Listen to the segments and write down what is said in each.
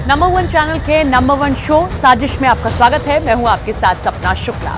Number one channel के number one show साजिश में आपका स्वागत है। मैं हूं आपके साथ सपना शुक्ला।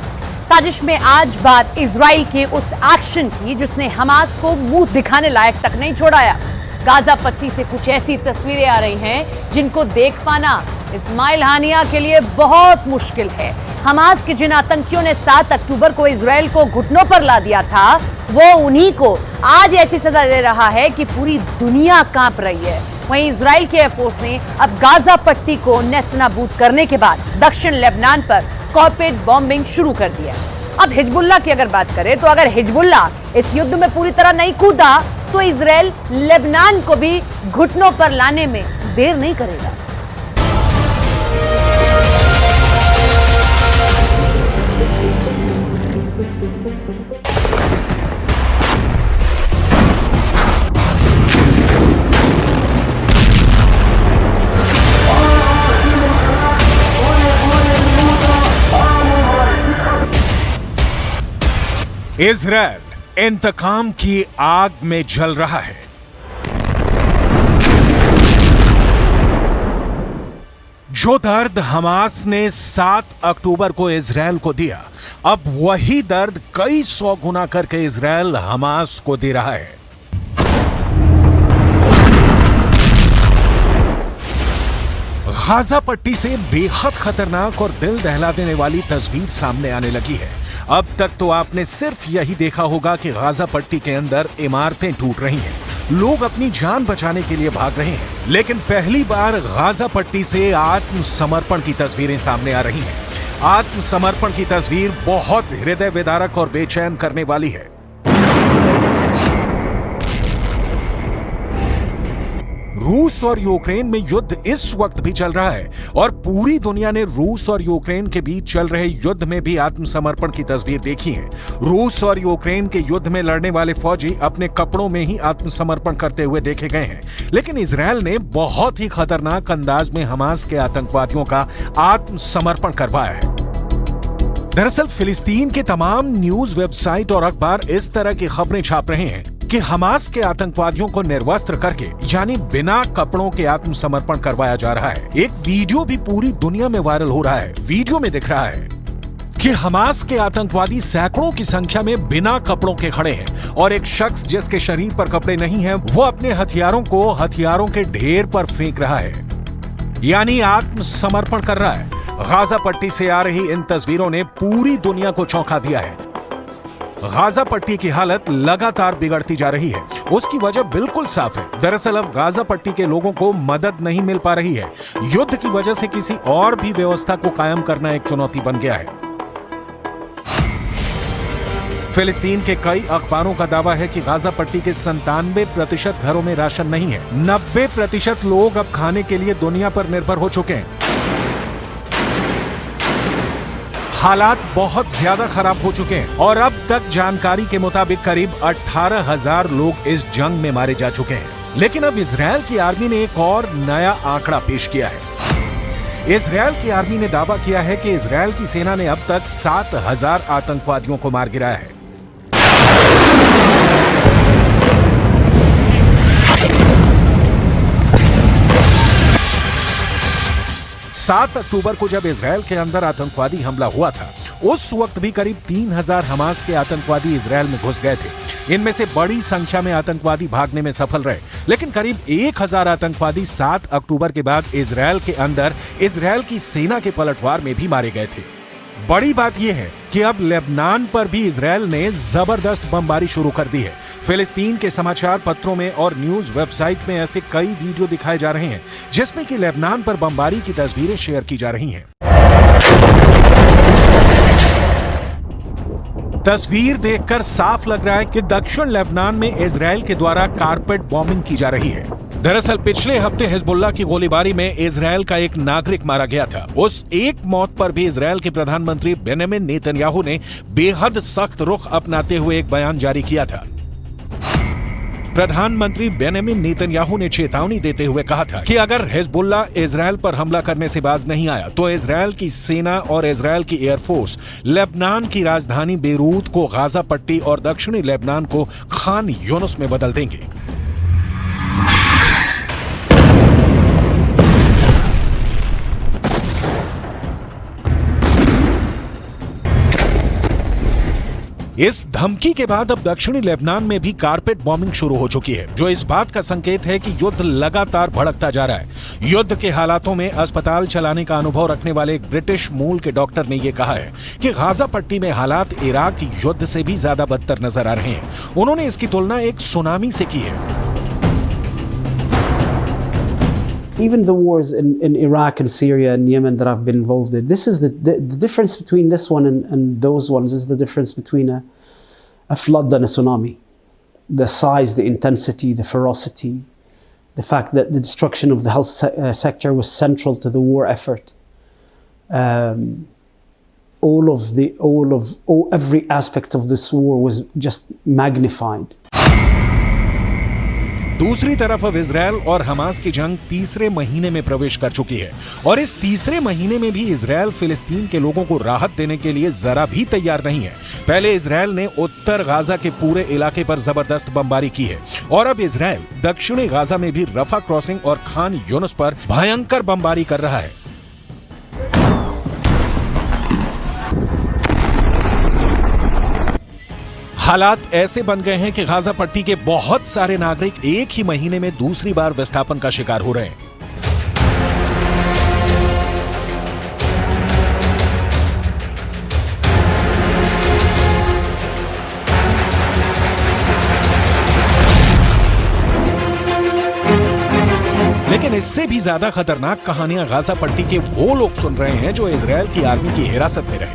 साजिश में आज बात इजराइल के उस एक्शन की जिसने हमास को मुंह दिखाने लायक तक नहीं छोड़ाया। गाजा पट्टी से कुछ ऐसी तस्वीरें आ रही हैं जिनको देख पाना इस्माइल हानिया के लिए बहुत मुश्किल है। हमास के जिन आतंकियों ने 7 अक्टूबर को इजराइल को घुटनों पर ला दिया था, वो उन्हीं को आज ऐसी सजा दे रहा है कि पूरी दुनिया कांप रही है। वहीं इजराइल के एयरफोर्स ने अब गाजा पट्टी को नेस्तनाबूद करने के बाद दक्षिण लेबनान पर कॉर्पोरेट बॉम्बिंग शुरू कर दिया। अब हिजबुल्लाह की अगर बात करें तो अगर हिजबुल्लाह इस युद्ध में पूरी तरह नहीं कूदा तो इजराइल लेबनान को भी घुटनों पर लाने में देर नहीं करेगा। इजराइल इंतकाम की आग में जल रहा है। जो दर्द हमास ने 7 अक्टूबर को इजराइल को दिया, अब वही दर्द कई 100 गुना करके इजराइल हमास को दे रहा है। गाजा पट्टी से बेहद खतरनाक और दिल दहला देने वाली तस्वीर सामने आने लगी है। अब तक तो आपने सिर्फ यही देखा होगा कि गाजा पट्टी के अंदर इमारतें टूट रही हैं, लोग अपनी जान बचाने के लिए भाग रहे हैं, लेकिन पहली बार गाजा पट्टी से आत्मसमर्पण की तस्वीरें सामने आ रही हैं। आत्मसमर्पण की तस्वीर बहुत हृदय विदारक और बेचैन करने वाली है। रूस और यूक्रेन में युद्ध इस वक्त भी चल रहा है और पूरी दुनिया ने रूस और यूक्रेन के बीच चल रहे युद्ध में भी आत्मसमर्पण की तस्वीर देखी है। रूस और यूक्रेन के युद्ध में लड़ने वाले फौजी अपने कपड़ों में ही आत्मसमर्पण करते हुए देखे गए हैं, लेकिन इजराइल ने बहुत ही खतरनाक अंदाज में हमास के आतंकवादियों का आत्मसमर्पण करवाया है। दरअसल फिलिस्तीन के तमाम न्यूज वेबसाइट और अखबार इस तरह की खबरें छाप रहे हैं कि हमास के आतंकवादियों को निर्वस्त्र करके यानी बिना कपड़ों के आत्मसमर्पण करवाया जा रहा है। एक वीडियो भी पूरी दुनिया में वायरल हो रहा है। वीडियो में दिख रहा है कि हमास के आतंकवादी सैकड़ों की संख्या में बिना कपड़ों के खड़े हैं और एक शख्स जिसके शरीर पर कपड़े नहीं हैं, वो अपने हथियारों को हथियारों के ढेर पर फेंक रहा है, यानी आत्मसमर्पण कर रहा है। गाजा पट्टी से आ रही इन तस्वीरों ने पूरी दुनिया को चौंका दिया है। गाजा पट्टी की हालत लगातार बिगड़ती जा रही है। उसकी वजह बिल्कुल साफ है। दरअसल अब गाजा पट्टी के लोगों को मदद नहीं मिल पा रही है। युद्ध की वजह से किसी और भी व्यवस्था को कायम करना एक चुनौती बन गया है। फिलिस्तीन के कई अखबारों का दावा है कि गाजा पट्टी के 97% घरों में राशन नहीं है। 90% लोग अब खाने के लिए दुनिया पर निर्भर हो चुके हैं। हालात बहुत ज्यादा खराब हो चुके हैं और अब तक जानकारी के मुताबिक करीब 18,000 लोग इस जंग में मारे जा चुके हैं। लेकिन अब इजराइल की आर्मी ने एक और नया आंकड़ा पेश किया है। इजराइल की आर्मी ने दावा किया है कि इजराइल की सेना ने अब तक 7,000 आतंकवादियों को मार गिराया है। 7 अक्टूबर को जब इजराइल के अंदर आतंकवादी हमला हुआ था, उस वक्त भी करीब 3,000 हमास के आतंकवादी इजराइल में घुस गए थे। इनमें से बड़ी संख्या में आतंकवादी भागने में सफल रहे, लेकिन करीब 1,000 आतंकवादी 7 अक्टूबर के बाद इजराइल के अंदर इजराइल की सेना के पलटवार में भी मारे गए थे। बड़ी बात यह है कि अब लेबनान पर भी इजराइल ने जबरदस्त बमबारी शुरू कर दी है। फिलिस्तीन के समाचार पत्रों में और न्यूज वेबसाइट में ऐसे कई वीडियो दिखाए जा रहे हैं जिसमें कि लेबनान पर बमबारी की तस्वीरें शेयर की जा रही हैं। तस्वीर देखकर साफ लग रहा है कि दक्षिण लेबनान में इजराइल के द्वारा कारपेट बॉम्बिंग की जा रही है। दरअसल पिछले हफ्ते हिजबुल्लाह की गोलीबारी में इजराइल का एक नागरिक मारा गया था। उस एक मौत पर भी इजराइल के प्रधानमंत्री बेंजामिन नेतन्याहू ने बेहद सख्त रुख अपनाते हुए एक बयान जारी किया था। प्रधानमंत्री बेंजामिन नेतन्याहू ने चेतावनी देते हुए कहा था कि अगर हिजबुल्लाह इजराइल पर हमला करने से बाज नहीं आया तो इजराइल की सेना और इजराइल की एयरफोर्स लेबनान की राजधानी बेरूत को गाजा पट्टी और दक्षिणी लेबनान को खान यूनुस में बदल देंगे। इस धमकी के बाद अब दक्षिणी लेबनान में भी कारपेट बॉम्बिंग शुरू हो चुकी है, जो इस बात का संकेत है कि युद्ध लगातार भड़कता जा रहा है। युद्ध के हालातों में अस्पताल चलाने का अनुभव रखने वाले एक ब्रिटिश मूल के डॉक्टर ने यह कहा है कि गाजा पट्टी में हालात इराक युद्ध से भी ज्यादा बदतर नजर आ रहे हैं। उन्होंने इसकी तुलना एक सुनामी से की है। Even the wars in Iraq and Syria and Yemen that I've been involved in, this is the difference between this one and those ones is the difference between a flood and a tsunami. The size, the intensity, the ferocity, the fact that the destruction of the health sector was central to the war effort. Every aspect of this war was just magnified. दूसरी तरफ अब Israel और Hamas की जंग तीसरे महीने में प्रवेश कर चुकी है और इस तीसरे महीने में भी इजरायल फिलिस्तीन के लोगों को राहत देने के लिए जरा भी तैयार नहीं है। पहले इजरायल ने उत्तर गाजा के पूरे इलाके पर जबरदस्त बमबारी की है और अब इजरायल दक्षिणी गाजा में भी रफा क्रॉसिंग और खान यूनुस पर भयंकर बमबारी कर रहा है। हालात ऐसे बन गए हैं कि गाजा पट्टी के बहुत सारे नागरिक एक ही महीने में दूसरी बार विस्थापन का शिकार हो रहे हैं। लेकिन इससे भी ज्यादा खतरनाक कहानियां गाजा पट्टी के वो लोग सुन रहे हैं जो इजरायल की आर्मी की हिरासत में रहे।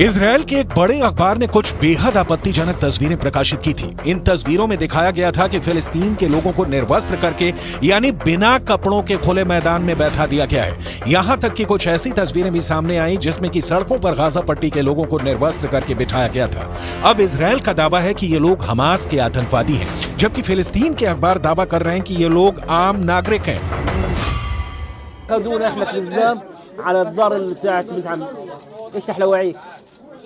इजरायल के एक बड़े अखबार ने कुछ बेहद आपत्तिजनक तस्वीरें प्रकाशित की थी। इन तस्वीरों में दिखाया गया था कि फिलिस्तीन के लोगों को निर्वस्त्र करके यानी बिना कपड़ों के खुले मैदान में बैठा दिया गया है। यहां तक कि कुछ ऐसी तस्वीरें भी सामने आई जिसमें कि सड़कों पर गाजा पट्टी के लोगों को निर्वस्त्र करके बिठाया गया था। अब इजरायल का दावा है कि ये लोग हमास के आतंकवादी हैं, जबकि फिलिस्तीन के अखबार दावा कर रहे हैं कि ये लोग आम नागरिक हैं।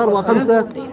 4-5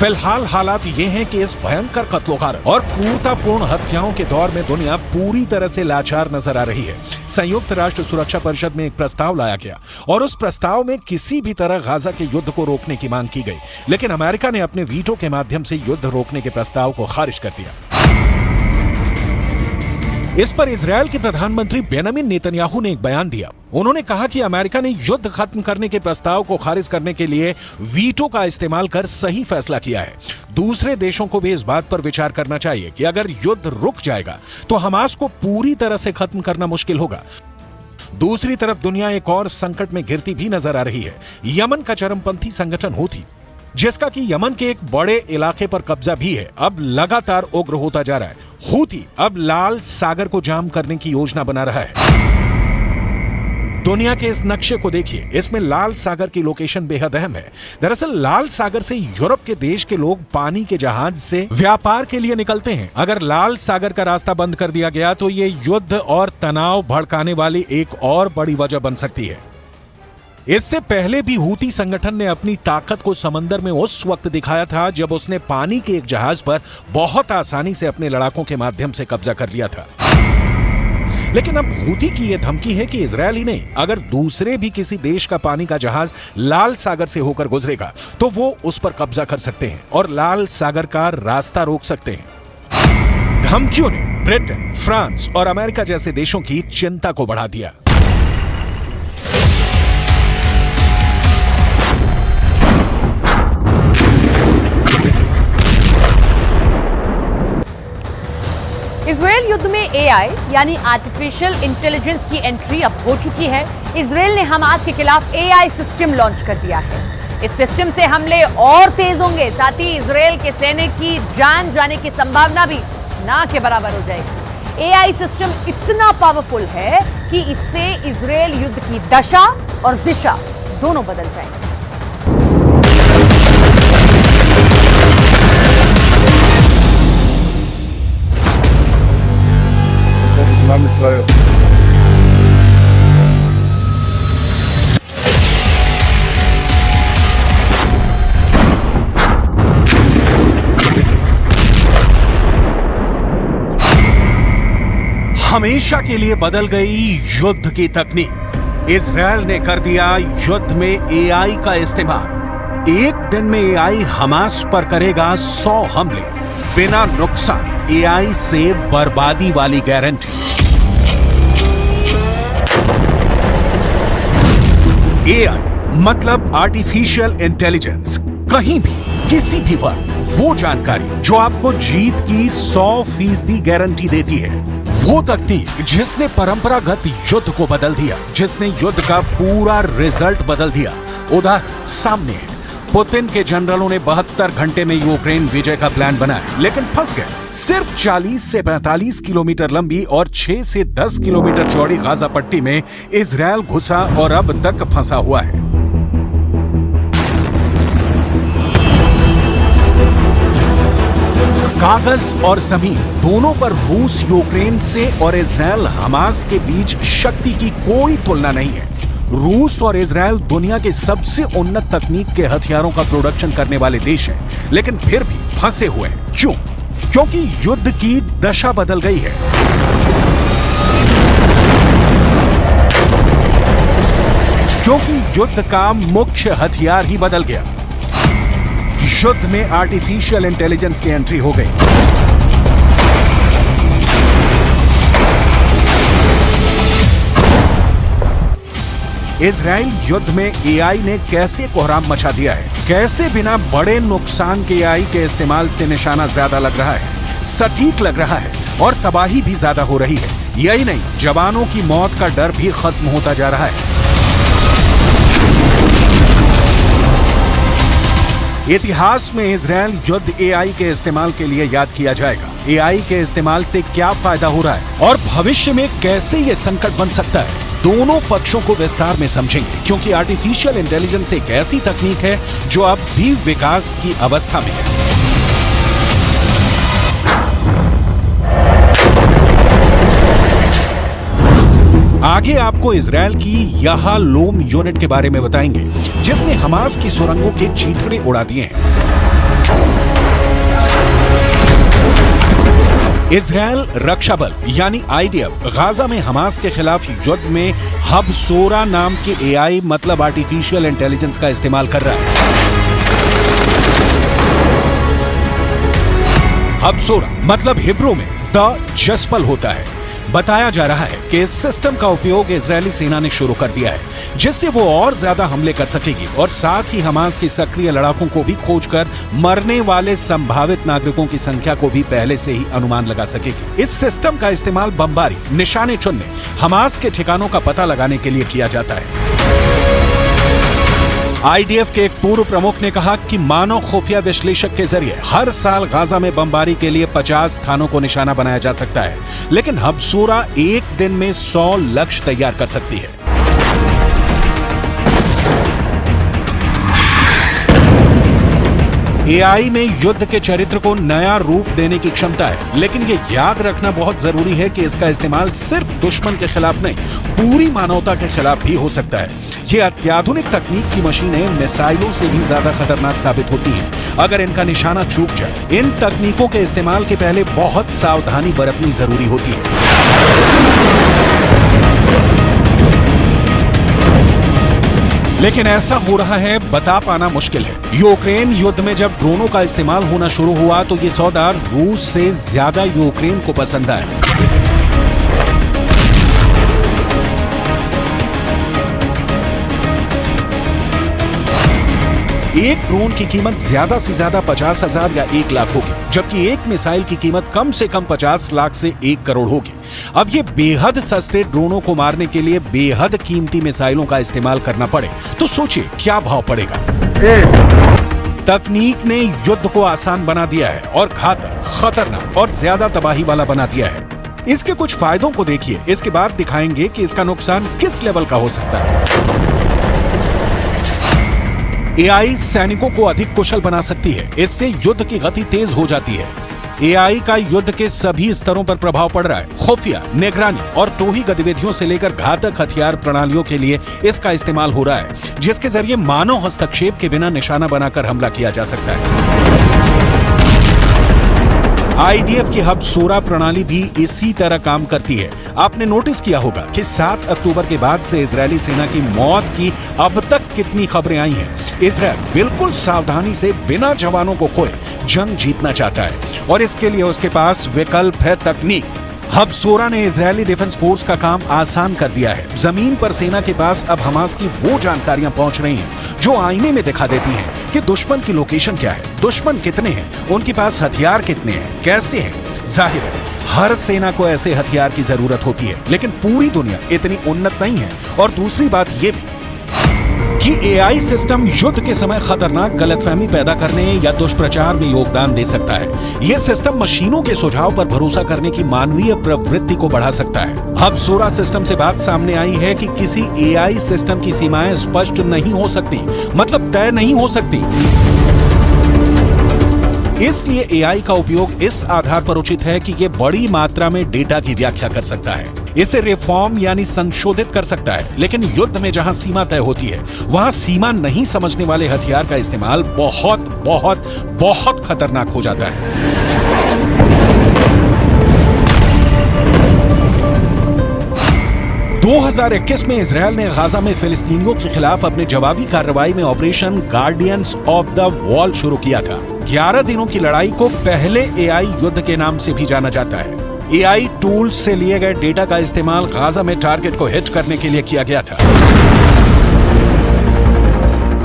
फिलहाल हालात ये हैं कि इस भयंकर कत्लोगार और क्रूरतापूर्ण हत्याओं के दौर में दुनिया पूरी तरह से लाचार नजर आ रही है। संयुक्त राष्ट्र सुरक्षा परिषद में एक प्रस्ताव लाया गया और उस प्रस्ताव में किसी भी तरह गाजा के युद्ध को रोकने की मांग की गई, लेकिन अमेरिका ने अपने वीटो के माध्यम से युद्ध रोकने के प्रस्ताव को खारिज कर दिया। इस पर इजरायल के प्रधानमंत्री बेंजामिन नेतन्याहू ने एक बयान दिया। उन्होंने कहा कि अमेरिका ने युद्ध खत्म करने के प्रस्ताव को खारिज करने के लिए वीटो का इस्तेमाल कर सही फैसला किया है। दूसरे देशों को भी इस बात पर विचार करना चाहिए कि अगर युद्ध रुक जाएगा तो हमास को पूरी तरह से खत्म करना मुश्किल होगा। दूसरी तरफ दुनिया एक और संकट में घिरती भी नजर आ रही है। यमन का चरमपंथी संगठन हूथी, जिसका कि यमन के एक बड़े इलाके पर कब्जा भी है, अब लगातार उग्र होता जा रहा है। हूथी अब लाल सागर को जाम करने की योजना बना रहा है। दुनिया के इस नक्शे को देखिए, इसमें लाल सागर की लोकेशन बेहद अहम है। दरअसल लाल सागर से यूरोप के देश के लोग पानी के जहाज से व्यापार के लिए निकलते हैं। अगर लाल सागर का रास्ता बंद कर दिया गया तो ये युद्ध और तनाव भड़काने वाली एक और बड़ी वजह बन सकती है। इससे पहले भी हूती संगठन ने अपनी ताकत को समंदर में उस वक्त दिखाया था जब उसने पानी के एक जहाज पर बहुत आसानी से अपने लड़ाकों के माध्यम से कब्जा कर लिया था। लेकिन अब हूती की यह धमकी है कि इजरायल ही नहीं, अगर दूसरे भी किसी देश का पानी का जहाज लाल सागर से होकर गुजरेगा तो वो उस पर कब्जा कर सकते हैं और लाल सागर का रास्ता रोक सकते हैं। धमकियों ने ब्रिटेन, फ्रांस और अमेरिका जैसे देशों की चिंता को बढ़ा दिया। इजरायल युद्ध में एआई यानी आर्टिफिशियल इंटेलिजेंस की एंट्री अब हो चुकी है। इजरायल ने हमास के खिलाफ एआई सिस्टम लॉन्च कर दिया है। इस सिस्टम से हमले और तेज होंगे, साथ ही इजरायल के सैनिक की जान जाने की संभावना भी ना के बराबर हो जाएगी। एआई सिस्टम इतना पावरफुल है कि इससे इजरायल युद्ध की दशा और दिशा दोनों बदल जाएंगे। हमेशा के लिए बदल गई युद्ध की तकनीक। इजरायल ने कर दिया युद्ध में एआई का इस्तेमाल। एक दिन में एआई हमास पर करेगा 100 हमले, बिना नुकसान, एआई से बर्बादी वाली गारंटी। एआई मतलब आर्टिफिशियल इंटेलिजेंस। कहीं भी, किसी भी वक्त वो जानकारी जो आपको जीत की 100% गारंटी देती है। वो तकनीक जिसने परंपरागत युद्ध को बदल दिया, जिसने युद्ध का पूरा रिजल्ट बदल दिया। उदाहरण सामने है। पुतिन के जनरलों ने 72 घंटे में यूक्रेन विजय का प्लान बनाया, लेकिन फंस गए। सिर्फ 40 से 45 किलोमीटर लंबी और 6 से 10 किलोमीटर चौड़ी गाजा पट्टी में इजरायल घुसा और अब तक फंसा हुआ है। कागज और जमीन दोनों पर रूस यूक्रेन से और इजरायल हमास के बीच शक्ति की कोई तुलना नहीं है। रूस और इजरायल दुनिया के सबसे उन्नत तकनीक के हथियारों का प्रोडक्शन करने वाले देश हैं, लेकिन फिर भी फंसे हुए हैं। क्यों? क्योंकि युद्ध की दशा बदल गई है। क्योंकि युद्ध का मुख्य हथियार ही बदल गया। युद्ध में आर्टिफिशियल इंटेलिजेंस की एंट्री हो गई। इजराइल युद्ध में एआई ने कैसे कोहराम मचा दिया है, कैसे बिना बड़े नुकसान के एआई के इस्तेमाल से निशाना ज्यादा लग रहा है, सटीक लग रहा है और तबाही भी ज्यादा हो रही है। यही नहीं, जवानों की मौत का डर भी खत्म होता जा रहा है। इतिहास में इजरायल युद्ध एआई के इस्तेमाल के लिए याद किया जाएगा। एआई के इस्तेमाल से क्या फायदा हो रहा है और भविष्य में कैसे यह संकट बन सकता है, दोनों पक्षों को विस्तार में समझेंगे, क्योंकि आर्टिफिशियल इंटेलिजेंस एक ऐसी तकनीक है जो अब भी विकास की अवस्था में है। आगे आपको इजरायल की याहालोम यूनिट के बारे में बताएंगे, जिसने हमास की सुरंगों के चीथड़े उड़ा दिए हैं। इजरायल रक्षा बल यानी आईडीएफ गाजा में हमास के खिलाफ युद्ध में हबसोरा नाम के एआई मतलब आर्टिफिशियल इंटेलिजेंस का इस्तेमाल कर रहा है। हबसोरा मतलब हिब्रू में द जस्पल होता है। बताया जा रहा है कि इस सिस्टम का उपयोग इजरायली सेना ने शुरू कर दिया है, जिससे वो और ज्यादा हमले कर सकेगी और साथ ही हमास के सक्रिय लड़ाकों को भी खोजकर मरने वाले संभावित नागरिकों की संख्या को भी पहले से ही अनुमान लगा सकेगी। इस सिस्टम का इस्तेमाल बमबारी, निशाने चुनने, हमास के ठिकानों का पता लगाने के लिए किया जाता है। आईडीएफ के एक पूर्व प्रमुख ने कहा कि मानव खुफिया विश्लेषक के जरिए हर साल गाजा में बमबारी के लिए 50 स्थानों को निशाना बनाया जा सकता है, लेकिन हबसोरा एक दिन में 100 लक्ष्य तैयार कर सकती है। एआई में युद्ध के चरित्र को नया रूप देने की क्षमता है, लेकिन ये याद रखना बहुत जरूरी है कि इसका इस्तेमाल सिर्फ दुश्मन के खिलाफ नहीं, पूरी मानवता के खिलाफ भी हो सकता है। ये अत्याधुनिक तकनीक की मशीनें मिसाइलों से भी ज्यादा खतरनाक साबित होती हैं अगर इनका निशाना चूक जाए। इन तकनीकों के इस्तेमाल के पहले बहुत सावधानी बरतनी जरूरी होती है। लेकिन ऐसा हो रहा है बता पाना मुश्किल है। यूक्रेन युद्ध में जब ड्रोनों का इस्तेमाल होना शुरू हुआ तो ये सौदा रूस से ज्यादा यूक्रेन को पसंद आया। एक ड्रोन की कीमत ज्यादा से ज्यादा 50,000 या 1 लाख होगी, जबकि एक मिसाइल की कीमत कम से कम 50 लाख से 1 करोड़ होगी। अब ये बेहद सस्ते ड्रोनों को मारने के लिए बेहद कीमती मिसाइलों का इस्तेमाल करना पड़े तो सोचिए क्या भाव पड़ेगा। तकनीक ने युद्ध को आसान बना दिया है और घातक, खतरनाक और ज्यादा तबाही वाला बना दिया है। इसके कुछ फायदों को देखिए, इसके बाद दिखाएंगे कि इसका नुकसान किस लेवल का हो सकता है। एआई सैनिकों को अधिक कुशल बना सकती है, इससे युद्ध की गति तेज हो जाती है। एआई का युद्ध के सभी स्तरों पर प्रभाव पड़ रहा है। खुफिया, निगरानी और टोही गतिविधियों से लेकर घातक हथियार प्रणालियों के लिए इसका इस्तेमाल हो रहा है, जिसके जरिए मानव हस्तक्षेप के बिना निशाना बनाकर हमला किया जा सकता है। आईडीएफ की हबसोरा प्रणाली भी इसी तरह काम करती है। आपने नोटिस किया होगा कि 7 अक्टूबर के बाद से इजरायली सेना की मौत की अब तक कितनी खबरें आई हैं। इजरायल बिल्कुल सावधानी से बिना जवानों को खोए जंग जीतना चाहता है और इसके लिए उसके पास विकल्प है तकनीक। हबसोरा ने इजरायली डिफेंस फोर्स का काम आसान कर दिया है। जमीन पर सेना के पास अब हमास की वो जानकारियां पहुंच रही हैं जो आईने में दिखा देती हैं कि दुश्मन की लोकेशन क्या है, दुश्मन कितने हैं, उनके पास हथियार कितने हैं, कैसे हैं। जाहिर है हर सेना को ऐसे हथियार की जरूरत होती है, लेकिन पूरी दुनिया इतनी उन्नत नहीं है। और दूसरी बात यह भी कि एआई सिस्टम युद्ध के समय खतरनाक गलतफहमी पैदा करने या दुष्प्रचार में योगदान दे सकता है। यह सिस्टम मशीनों के सुझाव पर भरोसा करने की मानवीय प्रवृत्ति को बढ़ा सकता है। हबसोरा सिस्टम से बात सामने आई है कि किसी एआई सिस्टम की सीमाएं स्पष्ट नहीं हो सकती, मतलब तय नहीं हो सकती। इसलिए एआई का उपयोग इस आधार पर उचित है कि यह बड़ी मात्रा में डेटा की व्याख्या कर सकता है, इसे रिफॉर्म यानी संशोधित कर सकता है। लेकिन युद्ध में जहां सीमा तय होती है, वहां सीमा नहीं समझने वाले हथियार का इस्तेमाल बहुत बहुत बहुत खतरनाक हो जाता है। 2021 में इजरायल ने गाजा में फिलिस्तीनियों के खिलाफ अपने जवाबी कार्रवाई में operation guardians of the wall शुरू किया था। 11 दिनों की लड़ाई को पहले एआई युद्ध के नाम से भी जाना जाता है। एआई टूल्स से लिए गए डेटा का इस्तेमाल गाजा में टारगेट को हिट करने के लिए किया गया था।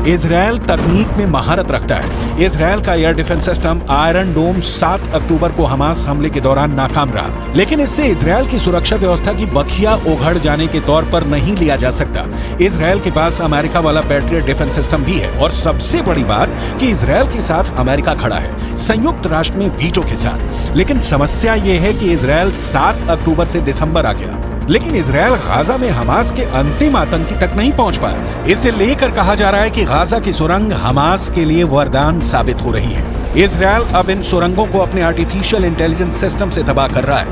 इजरायल तकनीक में महारत रखता है। इजरायल का एयर डिफेंस सिस्टम आयरन डोम 7 अक्टूबर को हमास हमले के दौरान नाकाम रहा, लेकिन इससे इजरायल की सुरक्षा व्यवस्था की बखिया उघड़ जाने के तौर पर नहीं लिया जा सकता। इजरायल के पास अमेरिका वाला पैट्रियट डिफेंस सिस्टम भी है और सबसे बड़ी बात कि इजरायल के साथ अमेरिका खड़ा है, संयुक्त राष्ट्र में वीटो के साथ। लेकिन समस्या यह है कि इजरायल 7 अक्टूबर से दिसंबर आ गया, लेकिन इजरायल गाजा में हमास के अंतिम आतंकी तक नहीं पहुंच पाया। इसे लेकर कहा जा रहा है कि गाजा की सुरंग हमास के लिए वरदान साबित हो रही है। इजरायल अब इन सुरंगों को अपने आर्टिफिशियल इंटेलिजेंस सिस्टम से तबाह कर रहा है।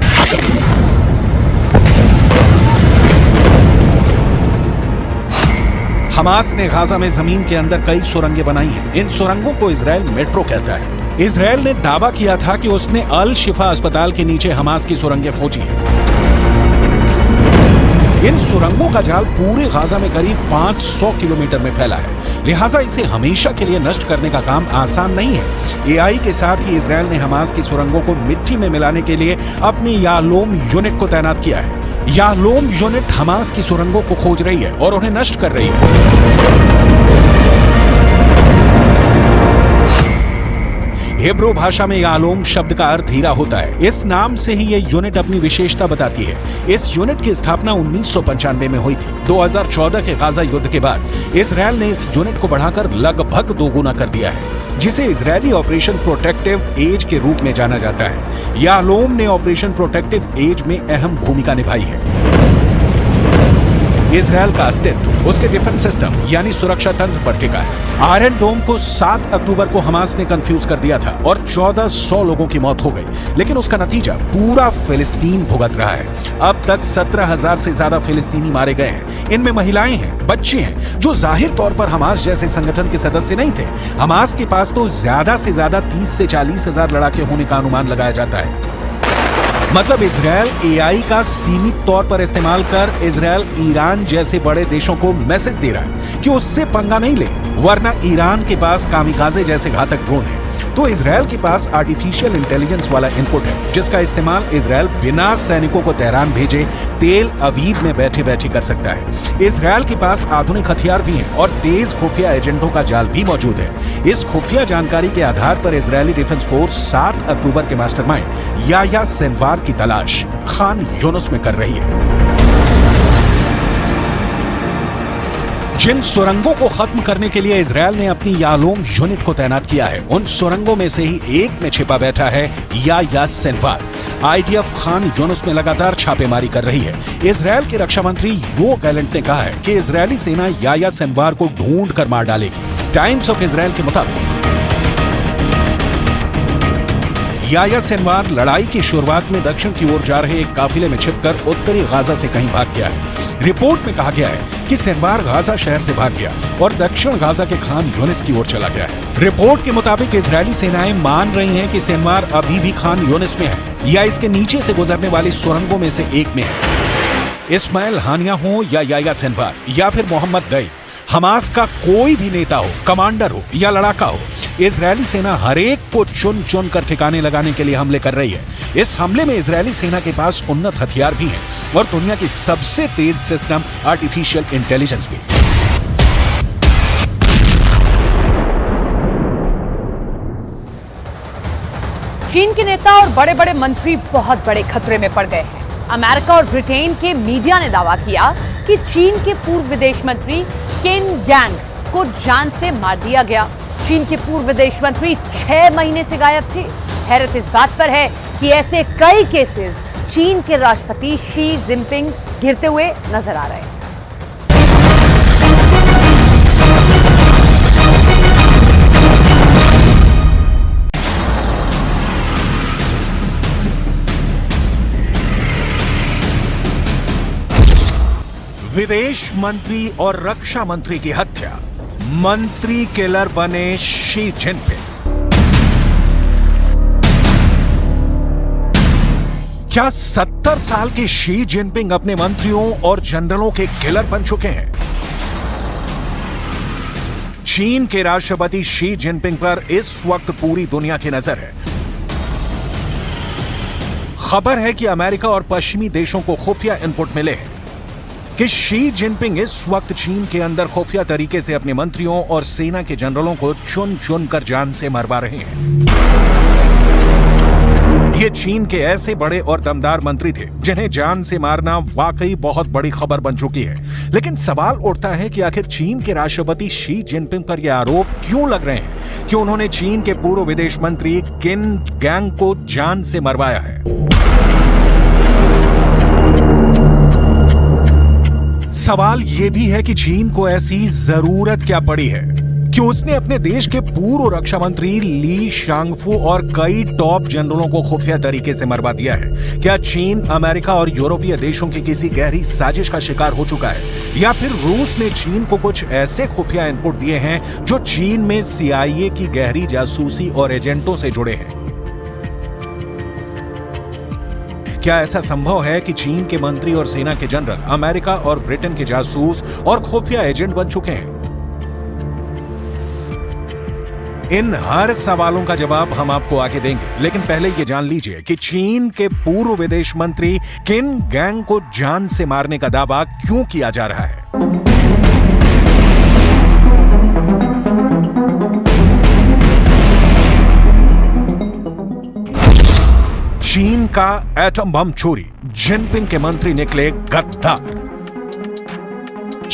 हमास ने गाजा में जमीन के अंदर कई सुरंगें बनाई हैं। इन सुरंगों को इजरायल मेट्रो कहता है। इजरायल ने दावा किया था कि उसने अल शिफा अस्पताल के नीचे हमास की सुरंगें खोजी हैं। इन सुरंगों का जाल पूरे गाजा में करीब 500 किलोमीटर में फैला है, लिहाजा इसे हमेशा के लिए नष्ट करने का काम आसान नहीं है। एआई के साथ ही इजरायल ने हमास की सुरंगों को मिट्टी में मिलाने के लिए अपनी याहलोम यूनिट को तैनात किया है। याहलोम यूनिट हमास की सुरंगों को खोज रही है और उन्हें नष्ट कर रही है। हिब्रू भाषा में याहलोम शब्द का अर्थ हीरा होता है। इस नाम से ही यह यूनिट अपनी विशेषता बताती है। इस यूनिट की स्थापना 1995 में हुई थी। 2014 के गाजा युद्ध के बाद इजरायल ने इस यूनिट को बढ़ाकर लगभग 2 गुना कर दिया है, जिसे इजरायली ऑपरेशन प्रोटेक्टिव एज के रूप में जाना जाता है। याहलोम ने ऑपरेशन प्रोटेक्टिव एज में अहम भूमिका निभाई है। इजरायल का अस्तित्व उसके डिफेंस सिस्टम यानी सुरक्षा तंत्र पर टिका है। आयरन डोम को 7 अक्टूबर को हमास ने कंफ्यूज कर दिया था और 1400 लोगों की मौत हो गई, लेकिन उसका नतीजा पूरा फिलिस्तीन भुगत रहा है। अब तक 17,000 से ज्यादा फिलिस्तीनी मारे गए हैं। इनमें महिलाएं हैं, बच्चे हैं, जो जाहिर तौर पर हमास जैसे संगठन के सदस्य नहीं थे। हमास के पास तो ज्यादा से ज्यादा 30 से 40 हजार लड़ाके होने का अनुमान लगाया जाता है। मतलब इजरायल एआई का सीमित तौर पर इस्तेमाल कर इजरायल ईरान जैसे बड़े देशों को मैसेज दे रहा है कि उससे पंगा नहीं ले, वरना ईरान के पास कामिकाजे जैसे घातक ड्रोन है। तो इजरायल के पास आर्टिफिशियल इंटेलिजेंस वाला इनपुट है, जिसका इस्तेमाल इजरायल बिना सैनिकों को तेहरान भेजे तेल अवीव में बैठे बैठे कर सकता है। इजरायल के पास आधुनिक हथियार भी हैं और तेज खुफिया एजेंटों का जाल भी मौजूद है। इस खुफिया जानकारी के आधार पर इजरायली डिफेंस फोर्स 7 अक्टूबर के मास्टरमाइंड याह्या सिनवार की तलाश खान यूनुस में कर रही है। जिन सुरंगों को खत्म करने के लिए इजरायल ने अपनी यालोम यूनिट को तैनात किया है, उन सुरंगों में से ही एक में छिपा बैठा है Yahya Sinwar. IDF Khan Yunus में लगातार छापेमारी कर रही है। इजरायल के रक्षा मंत्री योव गैलेंट ने कहा है कि इजरायली सेना याह्या सिनवार को ढूंढ कर मार डालेगी। टाइम्स ऑफ इजरायल के मुताबिक याह्या सिनवार लड़ाई की शुरुआत में दक्षिण की ओर जा रहे एक काफिले में छिपकर उत्तरी गाजा से कहीं भाग गया है। रिपोर्ट में कहा गया है कि सिनवार गाजा शहर से भाग गया और दक्षिण गाजा के खान यूनिस की ओर चला गया है। रिपोर्ट के मुताबिक इजरायली सेनाएं मान रही हैं कि सिनवार अभी भी खान यूनिस में है या इसके नीचे से गुजरने वाली सुरंगों में से एक में है। इस्माइल हानिया हो या याह्या सिनवार या फिर मोहम्मद दैफ, हमास का कोई भी नेता हो, कमांडर हो या लड़ाका हो, इजरायली सेना हर एक को चुन चुन कर ठिकाने लगाने के लिए हमले कर रही है। इस हमले में इजरायली सेना के पास उन्नत हथियार भी हैं और दुनिया की सबसे तेज सिस्टम आर्टिफिशियल इंटेलिजेंस भी। चीन के नेता और बड़े बड़े मंत्री बहुत बड़े खतरे में पड़ गए हैं। अमेरिका और ब्रिटेन के मीडिया ने दावा किया कि चीन के पूर्व विदेश मंत्री किन गैंग को जान से मार दिया गया। चीन के पूर्व विदेश मंत्री 6 महीने से गायब थे। हैरत इस बात पर है कि ऐसे कई केसेस चीन के राष्ट्रपति शी जिनपिंग घिरते हुए नजर आ रहे हैं। विदेश मंत्री और रक्षा मंत्री की हत्या, मंत्री किलर बने शी जिनपिंग। क्या 70 साल के शी जिनपिंग अपने मंत्रियों और जनरलों के किलर बन चुके हैं? चीन के राष्ट्रपति शी जिनपिंग पर इस वक्त पूरी दुनिया की नजर है। खबर है कि अमेरिका और पश्चिमी देशों को खुफिया इनपुट मिले हैं कि शी जिनपिंग इस वक्त चीन के अंदर खुफिया तरीके से अपने मंत्रियों और सेना के जनरलों को चुन चुन कर जान से मरवा रहे हैं। ये चीन के ऐसे बड़े और दमदार मंत्री थे जिन्हें जान से मारना वाकई बहुत बड़ी खबर बन चुकी है। लेकिन सवाल उठता है कि आखिर चीन के राष्ट्रपति शी जिनपिंग पर यह आरोप क्यों लग रहे हैं कि उन्होंने चीन के पूर्व विदेश मंत्री किन गैंग को जान से मरवाया है। सवाल यह भी है कि चीन को ऐसी जरूरत क्या पड़ी है कि उसने अपने देश के पूर्व रक्षा मंत्री ली शांगफू और कई टॉप जनरलों को खुफिया तरीके से मरवा दिया है। क्या चीन अमेरिका और यूरोपीय देशों की किसी गहरी साजिश का शिकार हो चुका है या फिर रूस ने चीन को कुछ ऐसे खुफिया इनपुट दिए हैं जो चीन में CIA की गहरी जासूसी और एजेंटों से जुड़े हैं? क्या ऐसा संभव है कि चीन के मंत्री और सेना के जनरल अमेरिका और ब्रिटेन के जासूस और खुफिया एजेंट बन चुके हैं? इन हर सवालों का जवाब हम आपको आगे देंगे, लेकिन पहले ये जान लीजिए कि चीन के पूर्व विदेश मंत्री किन गैंग को जान से मारने का दावा क्यों किया जा रहा है। चीन का एटम बम चोरी, जिनपिंग के मंत्री निकले गद्दार।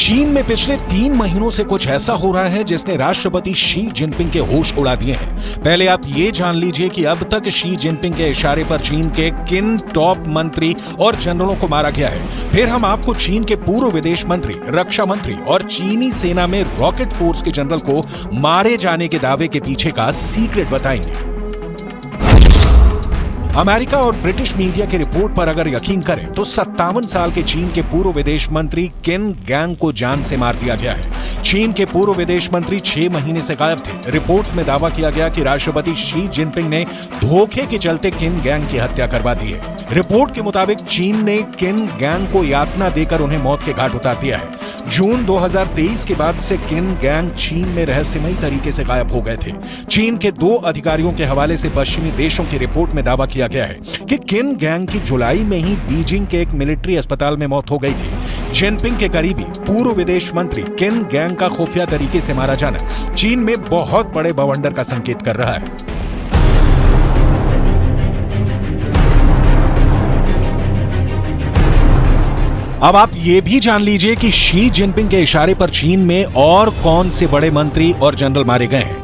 चीन में पिछले 3 महीनों से कुछ ऐसा हो रहा है जिसने राष्ट्रपति शी जिनपिंग के होश उड़ा दिए हैं। पहले आप ये जान लीजिए कि अब तक शी जिनपिंग के इशारे पर चीन के किन टॉप मंत्री और जनरलों को मारा गया है। फिर हम आपको चीन के पूर्व विदेश मंत्री, रक्षा मंत्री और चीनी सेना में रॉकेट फोर्स के जनरल को मारे जाने के दावे के पीछे का सीक्रेट बताएंगे। अमेरिका और ब्रिटिश मीडिया की रिपोर्ट पर अगर यकीन करें तो 57 साल के चीन के पूर्व विदेश मंत्री किन गैंग को जान से मार दिया गया है। चीन के पूर्व विदेश मंत्री 6 महीने से गायब थे। रिपोर्ट्स में दावा किया गया कि राष्ट्रपति शी जिनपिंग ने धोखे के चलते किन गैंग की हत्या करवा दी है। रिपोर्ट के मुताबिक चीन ने किन गैंग को यातना देकर उन्हें मौत के घाट उतार दिया है। जून 2023 के बाद से किन गैंग चीन में रहस्यमयी तरीके से गायब हो गए थे। चीन के 2 अधिकारियों के हवाले से पश्चिमी देशों की रिपोर्ट में दावा किया गया है कि किन गैंग की जुलाई में ही बीजिंग के एक मिलिट्री अस्पताल में मौत हो गई थी। जिनपिंग के करीबी पूर्व विदेश मंत्री किन गैंग का खुफिया तरीके से मारा जाना चीन में बहुत बड़े बवंडर का संकेत कर रहा है। अब आप ये भी जान लीजिए कि शी जिनपिंग के इशारे पर चीन में और कौन से बड़े मंत्री और जनरल मारे गए हैं।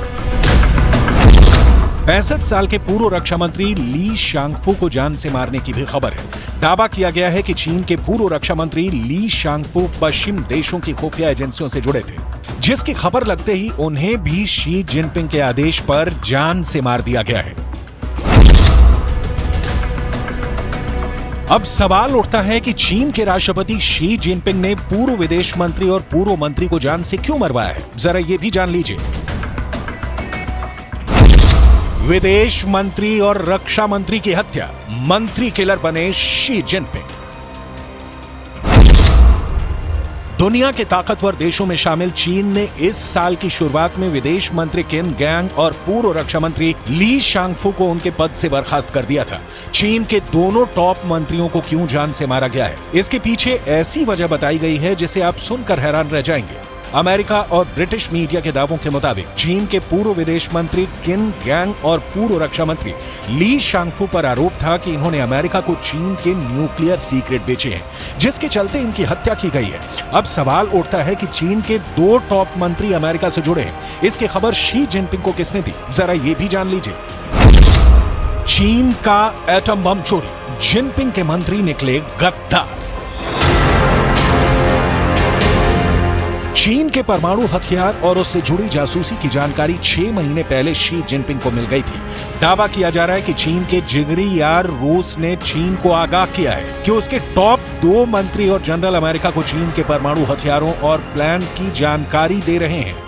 65 साल के पूर्व रक्षा मंत्री ली शांगफू को जान से मारने की भी खबर है। दावा किया गया है कि चीन के पूर्व रक्षा मंत्री ली शांगफू पश्चिम देशों की खुफिया एजेंसियों से जुड़े थे, जिसकी खबर लगते ही उन्हें भी शी जिनपिंग के आदेश पर जान से मार दिया गया है। अब सवाल उठता है कि चीन के राष्ट्रपति शी जिनपिंग ने पूर्व विदेश मंत्री और पूर्व मंत्री को जान से क्यों मरवाया है, जरा ये भी जान लीजिए। विदेश मंत्री और रक्षा मंत्री की हत्या, मंत्री किलर बने शी जिनपिंग। दुनिया के ताकतवर देशों में शामिल चीन ने इस साल की शुरुआत में विदेश मंत्री किन गैंग और पूर्व रक्षा मंत्री ली शांगफू को उनके पद से बर्खास्त कर दिया था। चीन के दोनों टॉप मंत्रियों को क्यों जान से मारा गया है, इसके पीछे ऐसी वजह बताई गई है जिसे आप सुनकर हैरान रह जाएंगे। अमेरिका और ब्रिटिश मीडिया के दावों के मुताबिक चीन के पूर्व विदेश मंत्री किन गैंग और पूर्व रक्षा मंत्री ली शांगफू पर आरोप था कि इन्होंने अमेरिका को चीन के न्यूक्लियर सीक्रेट बेचे हैं, जिसके चलते इनकी हत्या की गई है। अब सवाल उठता है कि चीन के 2 टॉप मंत्री अमेरिका से जुड़े हैं, इसकी खबर शी जिनपिंग को किसने दी, जरा ये भी जान लीजिए। चीन का एटम बम चोरी, जिनपिंग के मंत्री निकले गद्दार। चीन के परमाणु हथियार और उससे जुड़ी जासूसी की जानकारी 6 महीने पहले शी जिनपिंग को मिल गई थी। दावा किया जा रहा है कि चीन के जिगरी यार रूस ने चीन को आगाह किया है कि उसके टॉप 2 मंत्री और जनरल अमेरिका को चीन के परमाणु हथियारों और प्लान की जानकारी दे रहे हैं।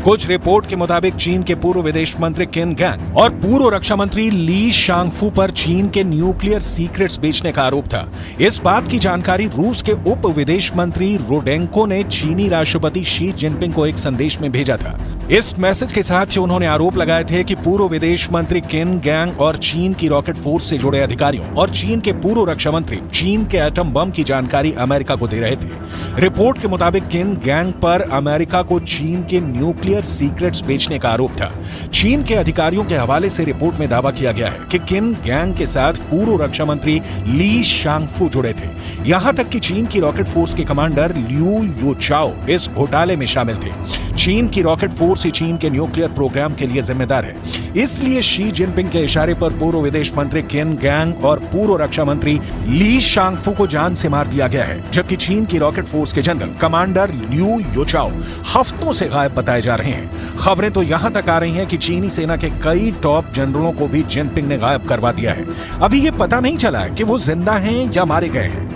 कुछ रिपोर्ट के मुताबिक चीन के पूर्व विदेश मंत्री किन गैंग और पूर्व रक्षा मंत्री ली शांगफू पर चीन के न्यूक्लियर सीक्रेट्स बेचने का आरोप था। इस बात की जानकारी रूस के उप विदेश मंत्री रोडेंको ने चीनी राष्ट्रपति शी जिनपिंग को एक संदेश में भेजा था। इस मैसेज के साथ ही उन्होंने आरोप लगाए थे कि पूर्व विदेश मंत्री किन गैंग और चीन की रॉकेट फोर्स से जुड़े अधिकारियों और चीन के पूर्व रक्षा मंत्री चीन के एटम बम की जानकारी अमेरिका को दे रहे थे। रिपोर्ट के मुताबिक किन गैंग पर अमेरिका को चीन के न्यूक्लियर सीक्रेट्स बेचने का आरोप था। चीन के अधिकारियों के हवाले से रिपोर्ट में दावा किया गया है कि किन गैंग के साथ पूर्व रक्षा मंत्री ली शांगफू जुड़े थे। यहां तक कि चीन की रॉकेट फोर्स के कमांडर लिू युचाओ इस घोटाले में शामिल थे। चीन की रॉकेट फोर्स ही चीन के न्यूक्लियर प्रोग्राम के लिए जिम्मेदार है। इसलिए शी जिनपिंग के इशारे पर पूर्व विदेश मंत्री किन गैंग और पूर्व रक्षा मंत्री ली शांगफू को जान से मार दिया गया है, जबकि चीन की रॉकेट फोर्स के जनरल कमांडर लिू युचाओ हफ्तों से गायब बताए जा रहे हैं। खबरें तो यहां तक आ रही हैं कि चीनी सेना के कई टॉप जनरलों को भी जिनपिंग ने गायब करवा दिया है। अभी ये पता नहीं चला है कि वो जिंदा हैं या मारे गए हैं।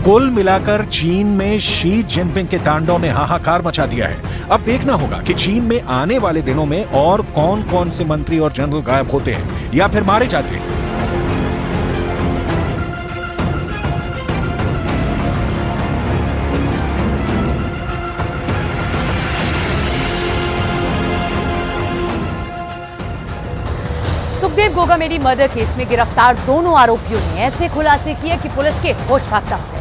कुल मिलाकर चीन में शी जिनपिंग के तांडव ने हाहाकार मचा दिया है। अब देखना होगा कि चीन में आने वाले दिनों में और कौन कौन से मंत्री और जनरल गायब होते हैं या फिर मारे जाते हैं। सुखदेव गोगामेडी मर्डर केस में गिरफ्तार दोनों आरोपियों ने ऐसे खुलासे किए कि पुलिस के होश फाख्ता हो गए।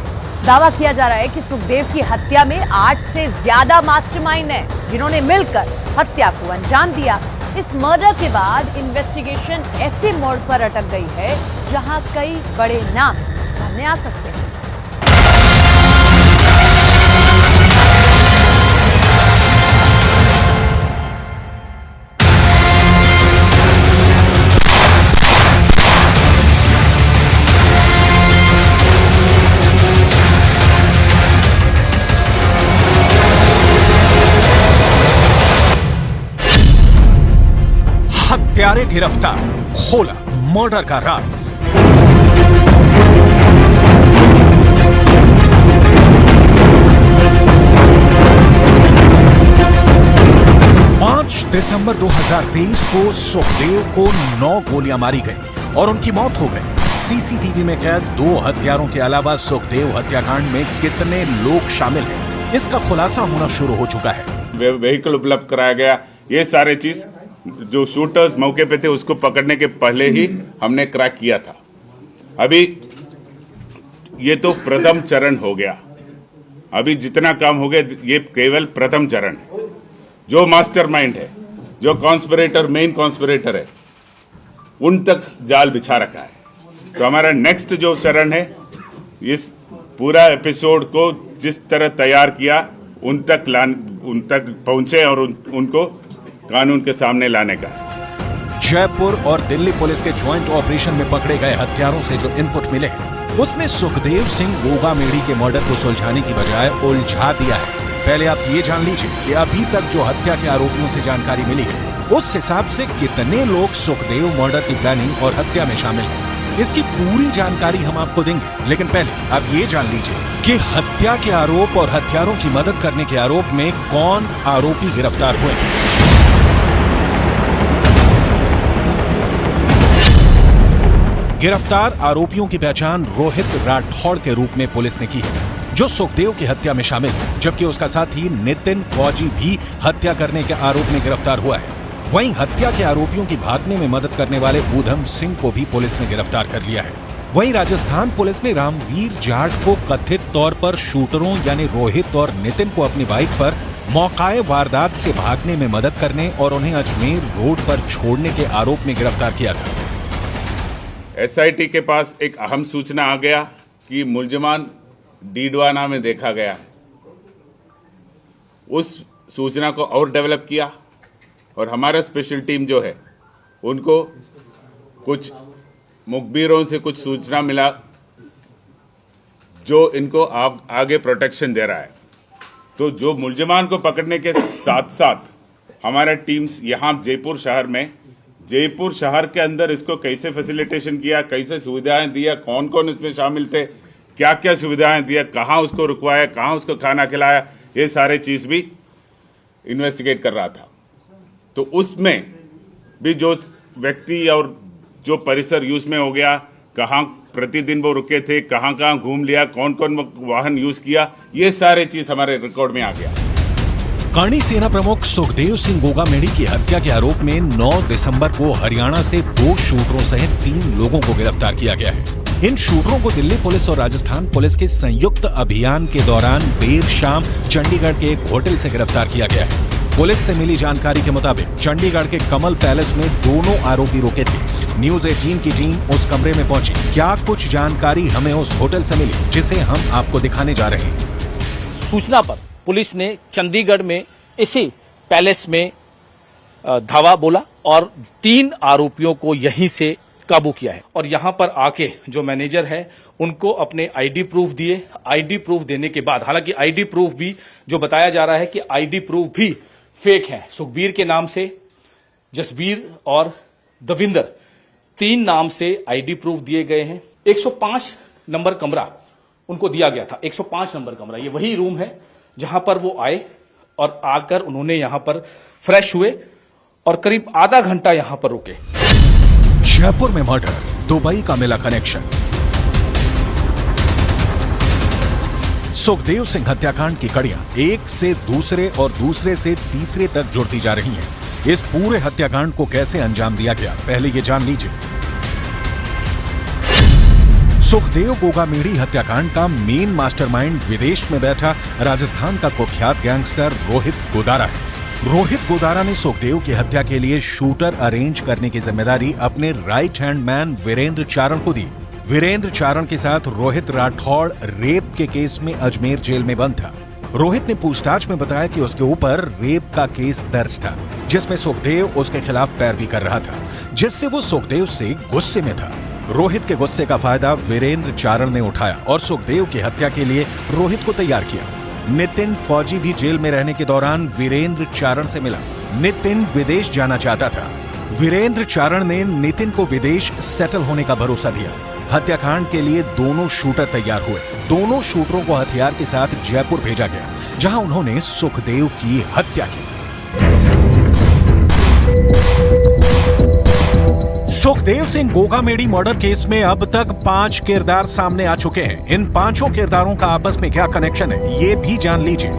दावा किया जा रहा है कि सुखदेव की हत्या में 8 से ज्यादा मास्टरमाइंड हैं, जिन्होंने मिलकर हत्या को अंजाम दिया। इस मर्डर के बाद इन्वेस्टिगेशन ऐसे मोड़ पर अटक गई है जहां कई बड़े नाम सामने आ सकते हैं। हत्यारे गिरफ्तार, खोला मर्डर का राज। दिसंबर 2023 को सुखदेव को 9 गोलियां मारी गई और उनकी मौत हो गई। सीसीटीवी में कैद 2 हत्यारों के अलावा सुखदेव हत्याकांड में कितने लोग शामिल हैं, इसका खुलासा होना शुरू हो चुका है। व्हीकल उपलब्ध कराया गया, ये सारे चीज जो शूटर्स मौके पे थे उसको पकड़ने के पहले ही हमने क्रैक किया था। अभी ये तो प्रथम चरण हो गया, अभी जितना काम हो गया ये केवल प्रथम चरण है। जो मास्टरमाइंड है, जो कॉन्स्पिरेटर, मेन कॉन्स्पिरेटर है, उन तक जाल बिछा रखा है। तो हमारा नेक्स्ट जो चरण है, इस पूरा एपिसोड को जिस तरह तैयार किया उन तक पहुंचे और उनको कानून के सामने लाने का। जयपुर और दिल्ली पुलिस के ज्वाइंट ऑपरेशन में पकड़े गए हत्यारों से जो इनपुट मिले हैं, उसने सुखदेव सिंह गोगामेड़ी के मर्डर को सुलझाने की बजाय उलझा दिया है। पहले आप ये जान लीजिए कि अभी तक जो हत्या के आरोपियों से जानकारी मिली है, उस हिसाब से कितने लोग सुखदेव मर्डर की प्लानिंग और हत्या में शामिल हैं। इसकी पूरी जानकारी हम आपको देंगे, लेकिन पहले आप ये जान लीजिए कि हत्या के आरोप और हत्यारों की मदद करने के आरोप में कौन आरोपी गिरफ्तार हुए। गिरफ्तार आरोपियों की पहचान रोहित राठौड़ के रूप में पुलिस ने की है, जो सुखदेव की हत्या में शामिल है, जबकि उसका साथी नितिन फौजी भी हत्या करने के आरोप में गिरफ्तार हुआ है। वहीं हत्या के आरोपियों की भागने में मदद करने वाले ऊधम सिंह को भी पुलिस ने गिरफ्तार कर लिया है। वहीं राजस्थान पुलिस ने रामवीर जाट को कथित तौर पर शूटरों यानी रोहित और नितिन को अपनी बाइक पर मौकाए वारदात से भागने में मदद करने और उन्हें अजमेर रोड पर छोड़ने के आरोप में गिरफ्तार किया था। एसआईटी के पास एक अहम सूचना आ गया कि मुलजमान डीडवाना में देखा गया है। उस सूचना को और डेवलप किया और हमारा स्पेशल टीम जो है उनको कुछ मुखबिरों से कुछ सूचना मिला जो इनको आगे प्रोटेक्शन दे रहा है। तो जो मुलजमान को पकड़ने के साथ साथ हमारा टीम्स यहाँ जयपुर शहर के अंदर इसको कैसे फैसिलिटेशन किया, कैसे सुविधाएं दिया, कौन कौन इसमें शामिल थे, क्या क्या सुविधाएं दिया, कहाँ उसको रुकवाया, कहाँ उसको खाना खिलाया, ये सारे चीज़ भी इन्वेस्टिगेट कर रहा था। तो उसमें भी जो व्यक्ति और जो परिसर यूज में हो गया, कहाँ प्रतिदिन वो रुके थे, कहाँ कहाँ घूम लिया, कौन कौन वाहन यूज किया, ये सारे चीज़ हमारे रिकॉर्ड में आ गया। करणी सेना प्रमुख सुखदेव सिंह गोगामेड़ी की हत्या के आरोप में 9 दिसंबर को हरियाणा से 2 शूटरों सहित 3 लोगों को गिरफ्तार किया गया है। इन शूटरों को दिल्ली पुलिस और राजस्थान पुलिस के संयुक्त अभियान के दौरान देर शाम चंडीगढ़ के एक होटल से गिरफ्तार किया गया है। पुलिस से मिली जानकारी के मुताबिक चंडीगढ़ के कमल पैलेस में दोनों आरोपी रुके थे। न्यूज 18 की टीम उस कमरे में पहुंची। क्या कुछ जानकारी हमें उस होटल से मिली, जिसे हम आपको दिखाने जा रहे हैं। सूचना पर पुलिस ने चंडीगढ़ में इसी पैलेस में धावा बोला और 3 आरोपियों को यहीं से काबू किया है। और यहां पर आके जो मैनेजर है उनको अपने आईडी प्रूफ दिए। आईडी प्रूफ देने के बाद, हालांकि आईडी प्रूफ भी जो बताया जा रहा है कि आईडी प्रूफ भी फेक है। सुखबीर के नाम से जसबीर और दविंदर 3 नाम से आईडी प्रूफ दिए गए हैं। 105 नंबर कमरा उनको दिया गया था। 105 नंबर कमरा ये वही रूम है जहां पर वो आए और आकर उन्होंने यहां पर फ्रेश हुए और करीब आधा घंटा यहां पर रुके। जयपुर में मर्डर, दुबई का मिला कनेक्शन। सुखदेव सिंह हत्याकांड की कड़ियां एक से दूसरे और दूसरे से तीसरे तक जुड़ती जा रही हैं। इस पूरे हत्याकांड को कैसे अंजाम दिया गया, पहले ये जान लीजिए। सुखदेव गोगामेड़ी हत्याकांड का मेन मास्टरमाइंड विदेश में बैठा राजस्थान का कुख्यात गैंगस्टर रोहित गोदारा है। रोहित गोदारा ने सुखदेव की हत्या के लिए शूटर अरेंज करने की जिम्मेदारी अपने राइट हैंड मैन वीरेंद्र चारण को दी। वीरेंद्र चारण के साथ रोहित राठौड़ रेप के केस में अजमेर जेल में बंद था। रोहित ने पूछताछ में बताया कि उसके ऊपर रेप का केस दर्ज था, जिसमें सुखदेव उसके खिलाफ पैरवी कर रहा था, जिससे वो सुखदेव से गुस्से में था। रोहित के गुस्से का फायदा वीरेंद्र चारण ने उठाया और सुखदेव की हत्या के लिए रोहित को तैयार किया। नितिन फौजी भी जेल में रहने के दौरान वीरेंद्र चारण से मिला। नितिन विदेश जाना चाहता था। वीरेंद्र चारण ने नितिन को विदेश सेटल होने का भरोसा दिया। हत्याकांड के लिए दोनों शूटर तैयार हुए। दोनों शूटरों को हथियार के साथ जयपुर भेजा गया, जहां उन्होंने सुखदेव की हत्या की। सुखदेव सिंह गोगामेडी मर्डर केस में अब तक 5 किरदार सामने आ चुके हैं। इन 5 किरदारों का आपस में क्या कनेक्शन है, ये भी जान लीजिए।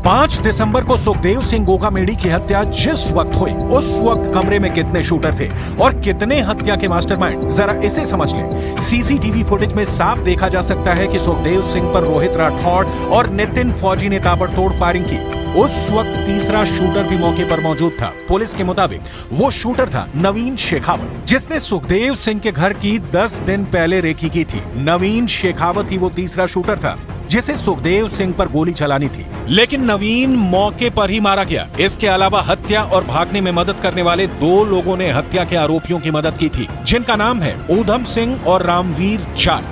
5 दिसंबर को सुखदेव सिंह गोगामेडी की हत्या जिस वक्त हुई, उस वक्त कमरे में कितने शूटर थे और कितने हत्या के मास्टरमाइंड, जरा इसे समझ लें। सीसीटीवी फुटेज में साफ देखा जा सकता है कि सुखदेव सिंह पर रोहित राठौड़ और नितिन फौजी ने ताबड़तोड़ फायरिंग की। उस वक्त तीसरा शूटर भी मौके पर मौजूद था। पुलिस के मुताबिक वो शूटर था नवीन शेखावत, जिसने सुखदेव सिंह के घर की 10 दिन पहले रेकी की थी। नवीन शेखावत ही वो तीसरा शूटर था जिसे सुखदेव सिंह पर गोली चलानी थी, लेकिन नवीन मौके पर ही मारा गया। इसके अलावा हत्या और भागने में मदद करने वाले 2 लोगों ने हत्या के आरोपियों की मदद की थी, जिनका नाम है ऊधम सिंह और रामवीर चाल।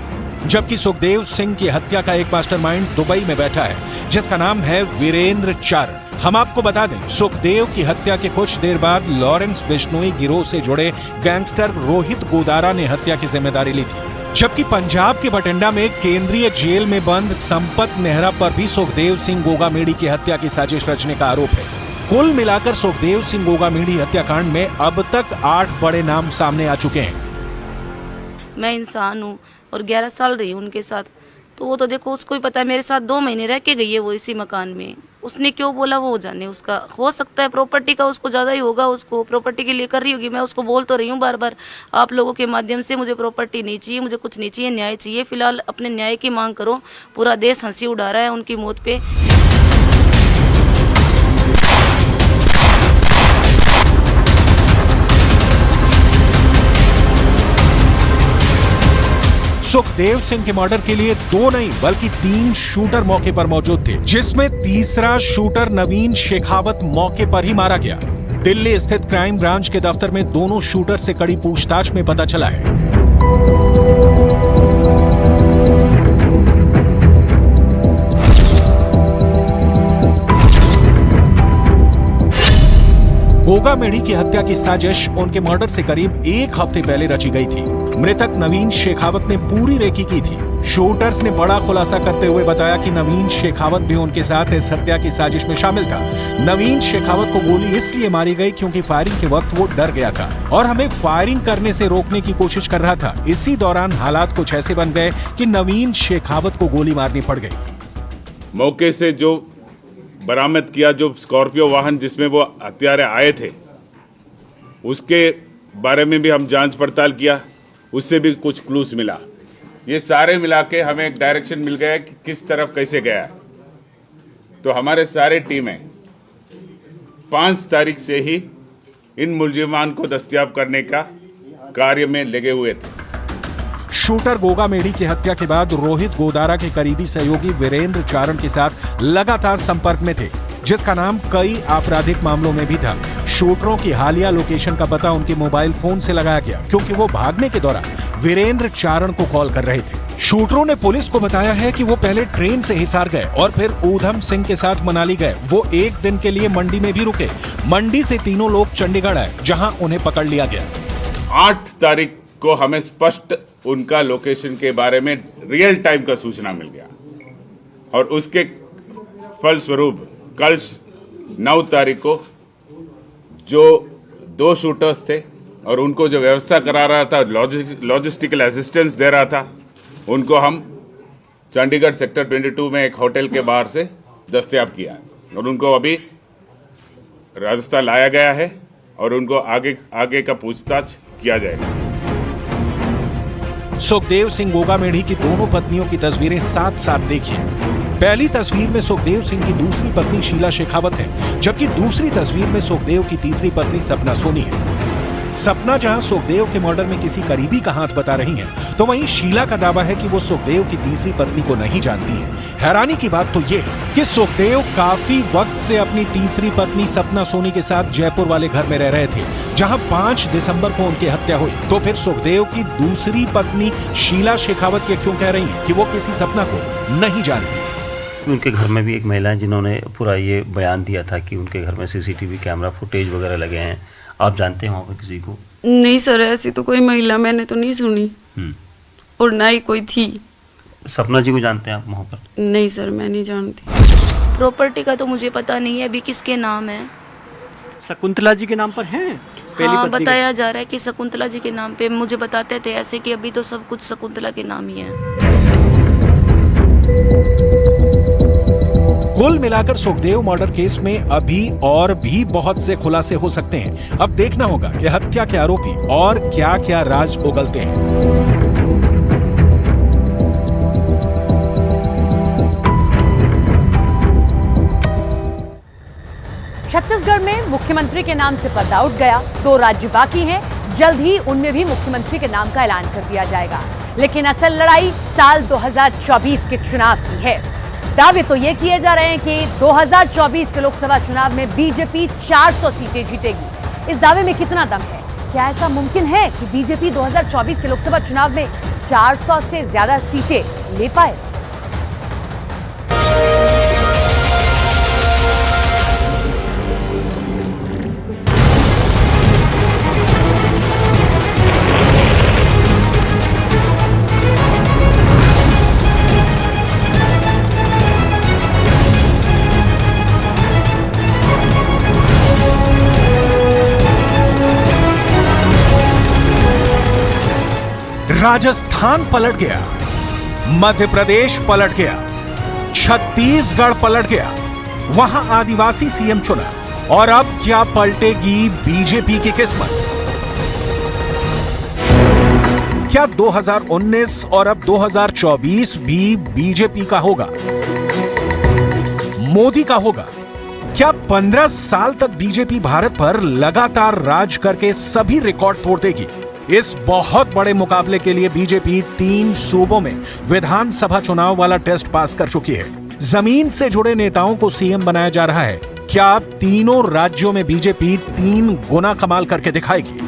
जबकि सुखदेव सिंह की हत्या का एक मास्टरमाइंड दुबई में बैठा है, जिसका नाम है वीरेंद्र चारण। हम आपको बता दें, सुखदेव की हत्या के कुछ देर बाद लॉरेंस बिश्नोई गिरोह से जुड़े गैंगस्टर रोहित गोदारा ने हत्या की जिम्मेदारी ली थी। जबकि पंजाब के बठिंडा में केंद्रीय जेल में बंद संपत नेहरा पर भी सुखदेव सिंह गोगामेडी की हत्या की साजिश रचने का आरोप है। कुल मिलाकर सुखदेव सिंह गोगामेडी हत्याकांड में अब तक 8 बड़े नाम सामने आ चुके हैं। मैं इंसान हूँ और 11 साल रही हूँ उनके साथ, तो वो तो देखो उसको ही पता है। मेरे साथ 2 महीने रह के गई है वो इसी मकान में। उसने क्यों बोला वो जाने, उसका हो सकता है प्रॉपर्टी का उसको ज़्यादा ही होगा, उसको प्रॉपर्टी के लिए कर रही होगी। मैं उसको बोल तो रही हूँ बार बार, आप लोगों के माध्यम से मुझे प्रॉपर्टी नहीं चाहिए, मुझे कुछ नहीं चाहिए, न्याय चाहिए। फिलहाल अपने न्याय की मांग करो। पूरा देश हंसी उड़ा रहा है उनकी मौत पे। सुखदेव सिंह के मर्डर के लिए 2 नहीं बल्कि 3 शूटर मौके पर मौजूद थे, जिसमें तीसरा शूटर नवीन शेखावत मौके पर ही मारा गया। दिल्ली स्थित क्राइम ब्रांच के दफ्तर में दोनों शूटर से कड़ी पूछताछ में पता चला है। गोगामेडी की हत्या की साजिश उनके मर्डर से करीब 1 हफ्ते पहले रची गई थी। मृतक नवीन शेखावत ने पूरी रेकी की थी। शूटर्स ने बड़ा खुलासा करते हुए बताया कि नवीन शेखावत भी उनके साथ इस हत्या की साजिश में शामिल था। नवीन शेखावत को गोली इसलिए मारी गई क्योंकि फायरिंग के वक्त वो डर गया था और हमें फायरिंग करने से रोकने की कोशिश कर रहा था। इसी दौरान हालात कुछ ऐसे बन गए कि नवीन शेखावत को गोली मारनी पड़ गई। मौके से जो बरामद किया, जो स्कॉर्पियो वाहन जिसमें वो हत्यारे आए थे, उसके बारे में भी हम जांच पड़ताल किया, उससे भी कुछ क्लूज मिला। ये सारे मिला के हमें एक डायरेक्शन मिल गया कि किस तरफ कैसे गया है। तो हमारे सारे टीमें 5 तारीख से ही इन मुलजिमान को दस्तयाब करने का कार्य में लगे हुए थे। शूटर गोगामेडी की हत्या के बाद रोहित गोदारा के करीबी सहयोगी वीरेंद्र चारण के साथ लगातार संपर्क में थे, जिसका नाम कई आपराधिक मामलों में भी था। शूटरों की हालिया लोकेशन का पता उनके मोबाइल फोन से लगाया गया, क्योंकि वो भागने के दौरान वीरेंद्र चारण को कॉल कर रहे थे। शूटरों ने पुलिस को बताया है कि वो पहले ट्रेन से हिसार गए और फिर ऊधम सिंह के साथ मनाली गए। वो 1 दिन के लिए मंडी में भी रुके। मंडी से तीनों लोग चंडीगढ़ आए, जहां उन्हें पकड़ लिया गया। 8 तारीख को हमें स्पष्ट उनका लोकेशन के बारे में रियल टाइम का सूचना मिल गया और उसके फलस्वरूप कल 9 तारीख को जो 2 शूटर्स थे और उनको जो व्यवस्था करा रहा था, लॉजिस्टिकल असिस्टेंस दे रहा था, उनको हम चंडीगढ़ सेक्टर 22 में एक होटल के बाहर से दस्तयाब किया और उनको अभी राजस्थान लाया गया है और उनको आगे का पूछताछ किया जाएगा। सुखदेव सिंह गोगामेढ़ी की दोनों पत्नियों की तस्वीरें साथ साथ देखिए। पहली तस्वीर में सुखदेव सिंह की दूसरी पत्नी शीला शेखावत है, जबकि दूसरी तस्वीर में सुखदेव की तीसरी पत्नी सपना सोनी है। सपना जहां सुखदेव के मर्डर में किसी करीबी का हाथ बता रही हैं, तो वहीं शीला का दावा है कि वो सुखदेव की तीसरी पत्नी को नहीं जानती है। हैरानी की बात तो ये है कि सुखदेव काफी वक्त से अपनी तीसरी पत्नी सपना सोनी के साथ जयपुर वाले घर में रह रहे थे, जहां 5 दिसंबर को उनकी हत्या हुई। तो फिर सुखदेव की दूसरी पत्नी शीला शेखावत ये क्यों कह रही है कि वो किसी सपना को नहीं जानती? उनके घर में भी एक महिला है जिन्होंने पूरा ये बयान दिया था कि उनके घर में सीसीटीवी कैमरा फुटेज वगैरह लगे हैं। आप जानते हैं वहाँ पर किसी को? नहीं सर, ऐसी तो कोई महिला मैंने तो नहीं सुनी और ना ही कोई थी। सपना जी को जानते हैं आप वहाँ पर? नहीं सर, मैं नहीं जानती। प्रॉपर्टी का तो मुझे पता नहीं है अभी किसके नाम है। शकुंतला जी के नाम पर है? हाँ, बताया जा रहा है कि शकुंतला जी के नाम पे। मुझे बताते थे ऐसे कि अभी तो सब कुछ शकुंतला के नाम ही है। कुल मिलाकर सुखदेव मर्डर केस में अभी और भी बहुत से खुलासे हो सकते हैं। अब देखना होगा कि हत्या के आरोपी और क्या क्या राज उगलते हैं। छत्तीसगढ़ में मुख्यमंत्री के नाम से पर्दा उठ गया। 2 राज्य बाकी हैं, जल्द ही उनमें भी मुख्यमंत्री के नाम का ऐलान कर दिया जाएगा। लेकिन असल लड़ाई साल 2024 के चुनाव की है। दावे तो ये किए जा रहे हैं कि 2024 के लोकसभा चुनाव में बीजेपी 400 सीटें जीतेगी। इस दावे में कितना दम है? क्या ऐसा मुमकिन है कि बीजेपी 2024 के लोकसभा चुनाव में 400 से ज्यादा सीटें ले पाए? राजस्थान पलट गया, मध्य प्रदेश पलट गया, छत्तीसगढ़ पलट गया, वहां आदिवासी सीएम चुना, और अब क्या पलटेगी बीजेपी की किस्मत? क्या 2019 और अब 2024 भी बीजेपी का होगा, मोदी का होगा? क्या 15 साल तक बीजेपी भारत पर लगातार राज करके सभी रिकॉर्ड तोड़ देगी? इस बहुत बड़े मुकाबले के लिए बीजेपी 3 सूबों में विधानसभा चुनाव वाला टेस्ट पास कर चुकी है। जमीन से जुड़े नेताओं को सीएम बनाया जा रहा है। क्या तीनों राज्यों में बीजेपी 3 गुना कमाल करके दिखाएगी?